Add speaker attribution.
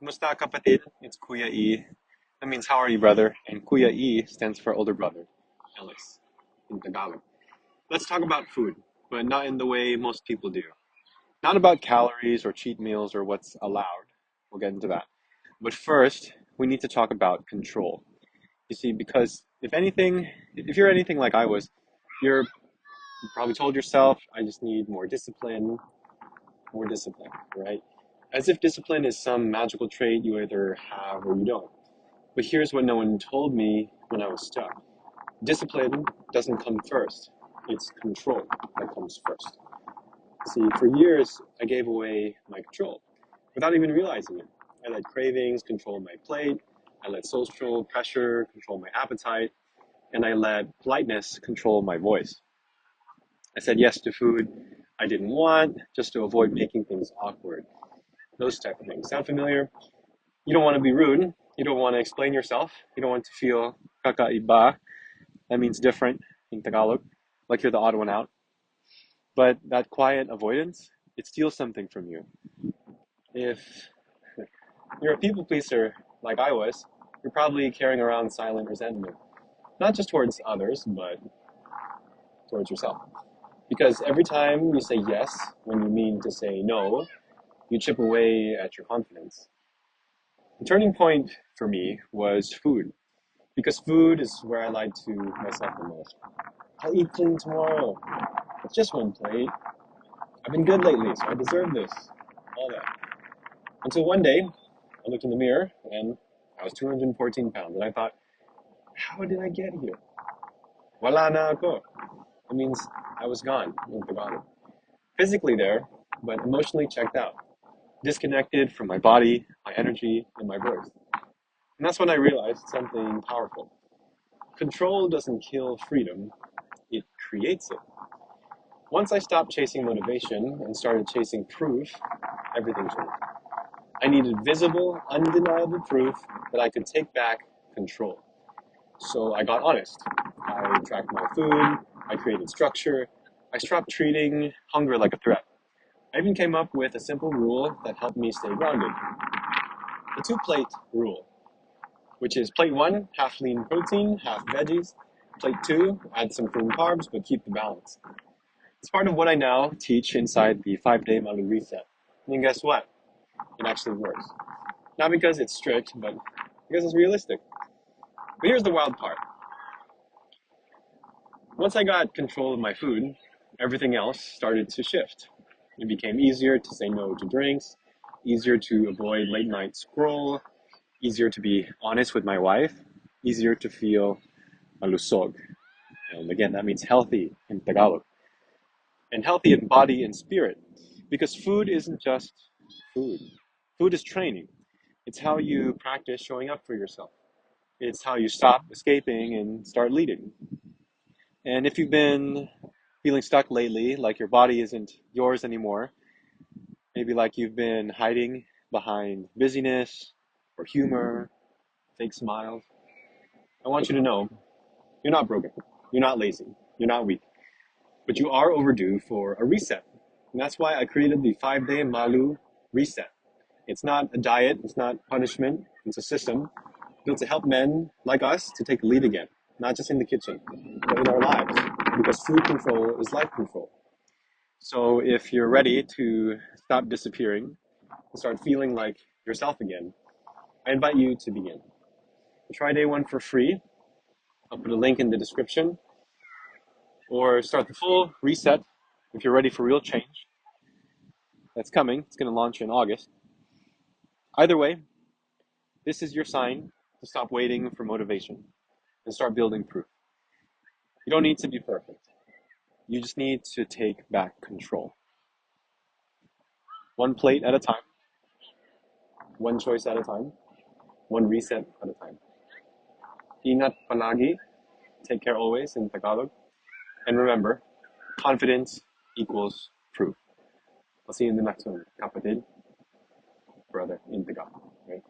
Speaker 1: Kumusta, kapatid? It's Kuya E. That means how are you, brother? And Kuya E stands for older brother, Ellis, in Tagalog. Let's talk about food, but not in the way most people do. Not about calories or cheat meals or what's allowed. We'll get into that. But first, we need to talk about control. You see, because if you're anything like I was, you probably told yourself, I just need more discipline, right? As if discipline is some magical trait you either have or you don't. But here's what no one told me when I was stuck. Discipline doesn't come first. It's control that comes first. See, for years, I gave away my control without even realizing it. I let cravings control my plate. I let social pressure control my appetite. And I let politeness control my voice. I said yes to food I didn't want just to avoid making things awkward. Those type of things. Sound familiar? You don't want to be rude. You don't want to explain yourself. You don't want to feel kakaiba. That means different in Tagalog, like you're the odd one out. But that quiet avoidance, it steals something from you. If you're a people pleaser like I was, you're probably carrying around silent resentment, not just towards others, but towards yourself. Because every time you say yes when you mean to say no, you chip away at your confidence. The turning point for me was food, because food is where I lied to myself the most. I'll eat clean tomorrow. It's just one plate. I've been good lately, so I deserve this. All that. Until one day, I looked in the mirror and I was 214 pounds. And I thought, how did I get here? Wala na ako. That means I was gone in Tagalog. Physically there, but emotionally checked out. Disconnected from my body, my energy, and my voice. And that's when I realized something powerful. Control doesn't kill freedom, it creates it. Once I stopped chasing motivation and started chasing proof, everything changed. I needed visible, undeniable proof that I could take back control. So I got honest. I tracked my food, I created structure, I stopped treating hunger like a threat. I even came up with a simple rule that helped me stay grounded. The two plate rule, which is plate one, half lean protein, half veggies. Plate two, add some clean carbs, but keep the balance. It's part of what I now teach inside the 5-day Malu reset. And guess what? It actually works. Not because it's strict, but because it's realistic. But here's the wild part. Once I got control of my food, everything else started to shift. It became easier to say no to drinks, easier to avoid late night scroll, easier to be honest with my wife, easier to feel malusog. And again, that means healthy in Tagalog. And healthy in body and spirit. Because food isn't just food. Food is training. It's how you practice showing up for yourself. It's how you stop escaping and start leading. And if you've been feeling stuck lately, like your body isn't yours anymore, maybe like you've been hiding behind busyness or humor, fake smiles, I want you to know you're not broken. You're not lazy. You're not weak. But you are overdue for a reset. And that's why I created the 5-day Malu reset. It's not a diet. It's not punishment. It's a system built to help men like us to take the lead again, not just in the kitchen, but in our lives, because food control is life control. So if you're ready to stop disappearing and start feeling like yourself again, I invite you to begin. Try day one for free. I'll put a link in the description. Or start the full reset if you're ready for real change. That's coming. It's going to launch in August. Either way, this is your sign to stop waiting for motivation and start building proof. You don't need to be perfect. You just need to take back control. One plate at a time, one choice at a time, one reset at a time. Ingat palagi, take care always in Tagalog. And remember, confidence equals proof. I'll see you in the next one, kapatid, brother in Tagalog. Right?